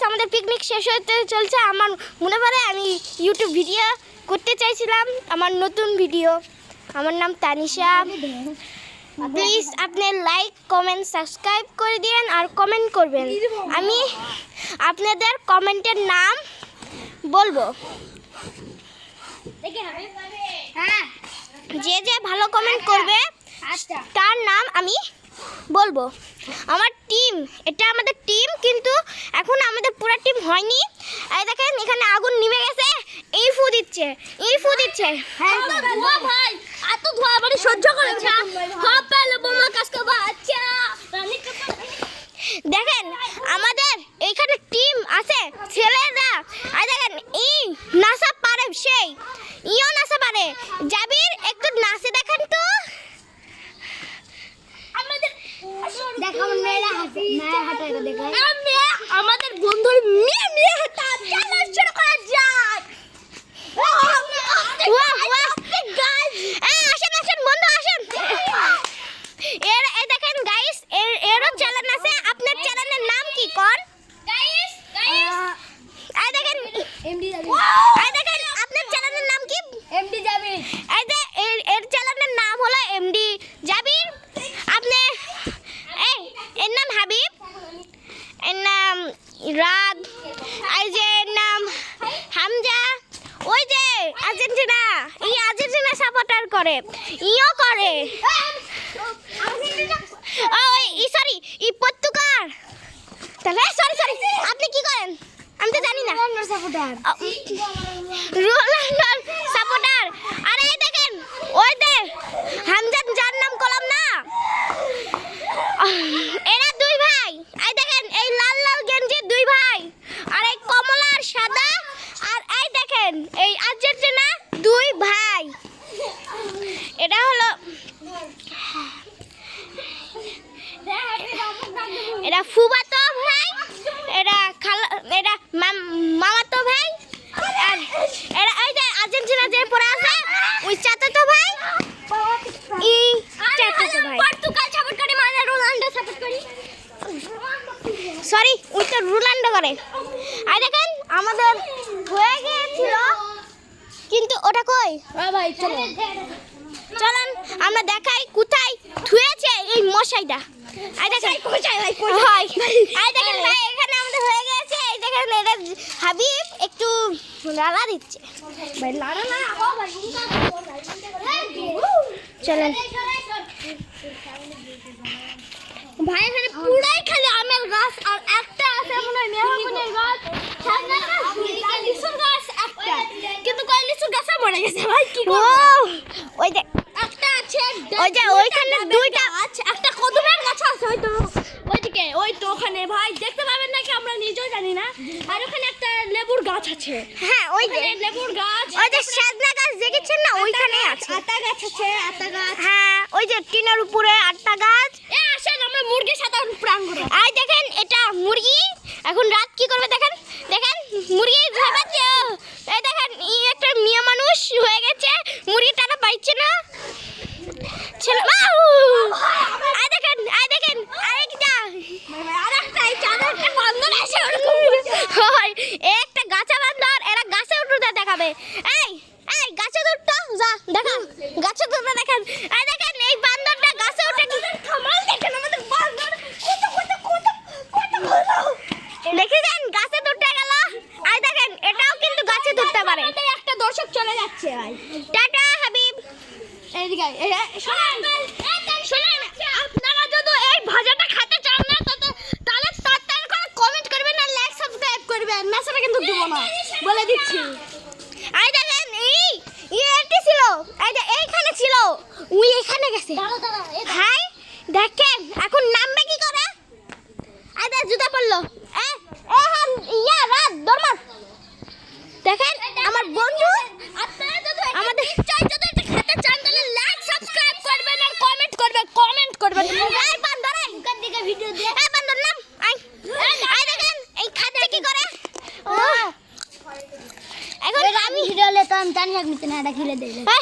Guys আমাদের picnic শেষ হতে চলছে। আমার মনে পড়ে আমি ইউটিউব ভিডিও করতে চাইছিলাম, আমার নতুন ভিডিও। আমার নাম তানিশা। প্লিজ আপনি লাইক কমেন্ট সাবস্ক্রাইব করে দিন আর কমেন্ট করবেন। আমি আপনাদের কমেন্টের নাম বলবো। যে যে ভালো কমেন্ট করবে তার নাম আমি বলবো। আমার টিম, এটা আমাদের টিম, কিন্তু এখন আমাদের পুরো টিম হয়নি। এই দেখেন এখানে আগুন নিভে গেছে, এই ফু দিচ্ছে। ভাই এত ধোয়া মানে সহ্য করে না। দেখেন আমাদের এইখানে টিম আছে ছেলেরা। আর দেখেন এই নাচা পারে, সেই ইও নাচা পারে। জাবির একটু নাচে দেখেন তো। আমাদের বন্ধুর মেয়ে হাঁটা শুরু করা যাক। আসেন বন্ধু আসেন। এই দেখেন গাইস, এরও চ্যানেল আছে। আপনার চ্যানেলের নাম কি কোন? এই দেখেন আপনার চ্যানেলের নাম কি? এমডি জাবির। এই যে এর চ্যানেলের নাম হলো এমডি জাবির। আপনি এর নাম হাবিব, এর নাম রাগ, এই যে এর নাম হামজা। ওই যে আর্জেন্টিনা, এই আর্জেন্টিনা সাপোর্টার করে, ইও করে। ওই সরি পর্তুগাল। তাহলে সরি আপনি কি করেন? আমি তো জানি না। রোনাল্ডোর সাপোর্টার। আরে এই দেখেন ওই দে হামজা, যার নাম কলাম না, এরা দুই ভাই। এই দেখেন এই লাল গেঞ্জি দুই ভাই, আর এই কমলা আর সাদা। আর এই দেখেন এই আর্জেন্টিনা দুই ভাই। এটা হলো এরা ফুফাতো ভাই, এরা এরা মামাতো ভাই। আর এরা এই যে আর্জেন্টিনা যে পড়ে আছে ওই চাচাতো ভাই, এই চাচাতো ভাই। পর্তুগাল সাপোর্ট করি মানে রোনাল্ডো সাপোর্ট করি। সরি ওই তো রোনাল্ডো করে। আর দেখেন আমাদের হয়ে গিয়েছিল, কিন্তু ওটা কই? ভাই চলেন আমরা দেখাই কোথায় ধুয়েছে এই মশাইটা। এই দেখেন হয়, এই দেখেন ভাই এখানে আমাদের হয়ে গেছে। এই দেখেন এটা হাবিব একটু লাড়া দিচ্ছে ভাই, লাড়া না চলেন ভাই এখানে পুরাই খালি আমের গাছ, আর একটা আছে মনে হয় মেহগনির গাছ, সামনে লিচুর গাছ একটা, কিন্তু কয় লিচুর গাছ মরে গেছে ভাই। কি ও ওই যে একটা আছে, ওই যে ওইখানে দুইটা আছে, একটা কদমের গাছ আছে ওই তো ওইদিকে, ওই তো ওখানে ভাই দেখতে পাবেন নাকি আমরা নিজেও জানি না। আর ওখানে একটা লেবুর গাছ আছে। হ্যাঁ ওই যে লেবুর গাছ, ওই যে সাজনা গাছ দেখেছেন না, ওইখানে আছে আতা গাছ আছে, আতা গাছ। হ্যাঁ ওই যে টিনের উপরে আটটা গাছ। আসেন আমরা মুরগির সাথে প্রাঙ্গণে। এই দেখেন এটা মুরগি, এখন রাত কি করবে দেখেন মুরগি ভাবাচ্ছে। এই দেখেন এই একটা মেয়ে মানুষ হয়ে গেছে, মুরগিটা পাইছে না ছেলে। এই দেখেন আরেকটা একটা গাছে বান্দর, এরা গাছে উঠতে দেখাবে। এই গাছে উঠতো যা দেখা, গাছে উঠতে দেখেন। এই দেখেন এই বান্দরটা গাছে উঠে কামাল দেখেন আমাদের বান্দর দেখেছেন গাছে উঠতে গেল। এই দেখেন এটাও কিন্তু গাছে উঠতে পারে। একটা দর্শক চলে যাচ্ছে ভাই। টাটা হাবিব। এইদিকে শোনেন, আপনারা যদি এই ভাজাটা খেতে চান না তাহলে তাড়াতাড়ি করে কমেন্ট করবেন আর লাইক সাবস্ক্রাইব করবেন। মেসেজে কিন্তু দেব না, বলে দিচ্ছি। এই দেখেন এইটি ছিল, এই যে এইখানে ছিল, ওই এখানে গেছে। হাই দেখেন এখন নামবে কি করে? এই দেখ জুতা পড়লো। রাত দরমার দেখেন আমার বন্ধু। আপনারা যদি আমাদের যদি এটা খেতে চান তাহলে লাইক সাবস্ক্রাইব করবেন আর কমেন্ট করবেন। এই বান্দর মুখের দিকে ভিডিও দিয়ে এই বান্দর নাম এই দেখেন এই খাচ্ছে কি করে। এখন আমি ভিডিও লে তো আমি জানি আপনি না এটা খেলে দেবে। না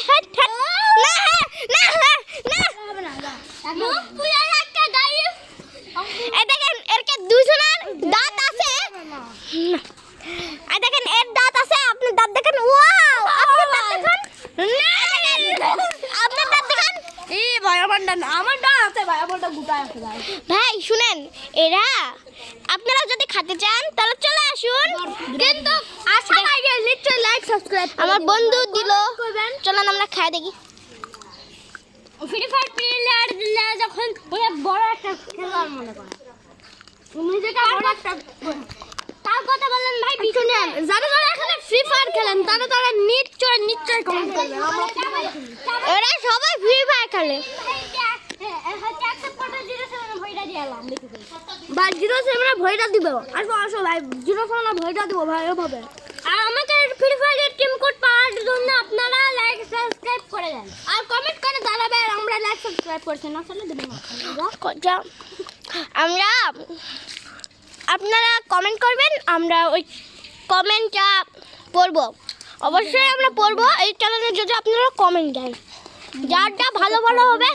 এই দেখেন এর দুইজনের দাঁত আছে। আর দেখেন এর দাঁত আছে, আপনার দাঁত দেখেন, ওয়াও আপনার দাঁত দেখেন, আপনার দাঁত দেখেন। এই ভাই আমার ডান আছে ভাই, আমার ডান গোটা আছে ভাই। ভাই শুনেন, এরা আপনারা যদি খেতে চান তাহলে চলে আসুন, কিন্তু আসার আগে নিশ্চয়ই লাইক সাবস্ক্রাইব আমার বন্ধু দিল, চলেন আমরা খাই দেখি। ফ্রি ফায়ার প্লেয়ার দিলে যখন ওই বড় একটা খেলার মনে করে নিজেকে বড় একটা তার কথা বলেন ভাই, শুনেন যারা যারা এখানে ফ্রি ফায়ার খেলেন তারা নিশ্চয় কমেন্ট করবেন। এরা সবাই ফ্রি ফায়ার খেলে। ভাই 07 ভয়টা দিব, আসো ভাই 07 ভয়টা দিব ভাই ওভাবে। আর আমাকে ফ্রি ফায়ারের টিম কোড পাওয়ার জন্য আপনারা লাইক সাবস্ক্রাইব করে দেন আর কমেন্ট করে জানাবেন আমরা লাইক সাবস্ক্রাইব করছি না, আসলে দেব না। আমরা আপনারা কমেন্ট করবেন, আমরা ওই কমেন্টটা পড়বো, অবশ্যই আমরা পড়বো এই চ্যানেলে যদি আপনারা কমেন্ট দেন। যারটা ভালো ভালো হবে,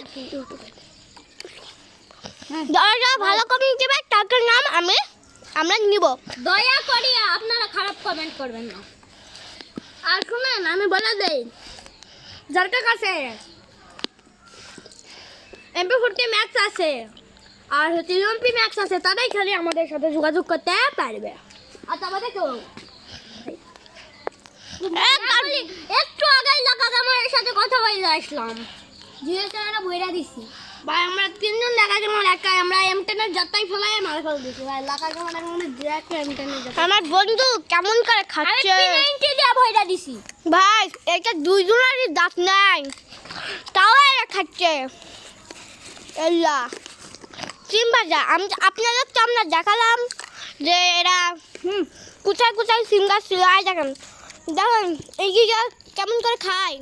যারা ভালো কমেন্ট দেবে তাদের নাম আমরা নিব। দয়া করে আপনারা খারাপ কমেন্ট করবেন না। আর শুনেন আমি বলে দেই, যার কাছে MP40 ম্যাক্স আছে আর UMP ম্যাক্স আছে তারাই খালি আমাদের সাথে যোগাযোগ করতে পারবে। আর আমাদের কেউ একটু আগে লাগা আমার সাথে কথা বলে আসলাম, জিএসটা বইরা দিছি ভাই। আমরা তিনজন লাগা যেমন একাই আমরা M10 এর যাত্রাই ফেলাই মারা ফেল দিছি ভাই। লাগা যেমন আমাদের ডিরেক্ট M10 এর যাত্রা আমার বন্ধু কেমন করে খাচ্ছে P90 দিয়ে বইরা দিছি ভাই, এটা দুইজনেরই দাঁত নাই, তাও এরা খাচ্ছে। এল্লা সিম ভাজা, আপনাদের তো আমরা দেখালাম যে এরা কোথায় কোথায় সিম গাছ ছিল। আর দেখেন দেখেন এই যে কেমন করে খায়।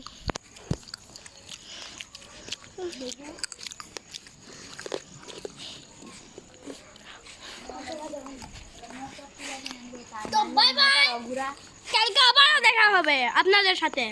তো বাই বাই, কালকে আবার দেখা হবে আপনাদের সাথে।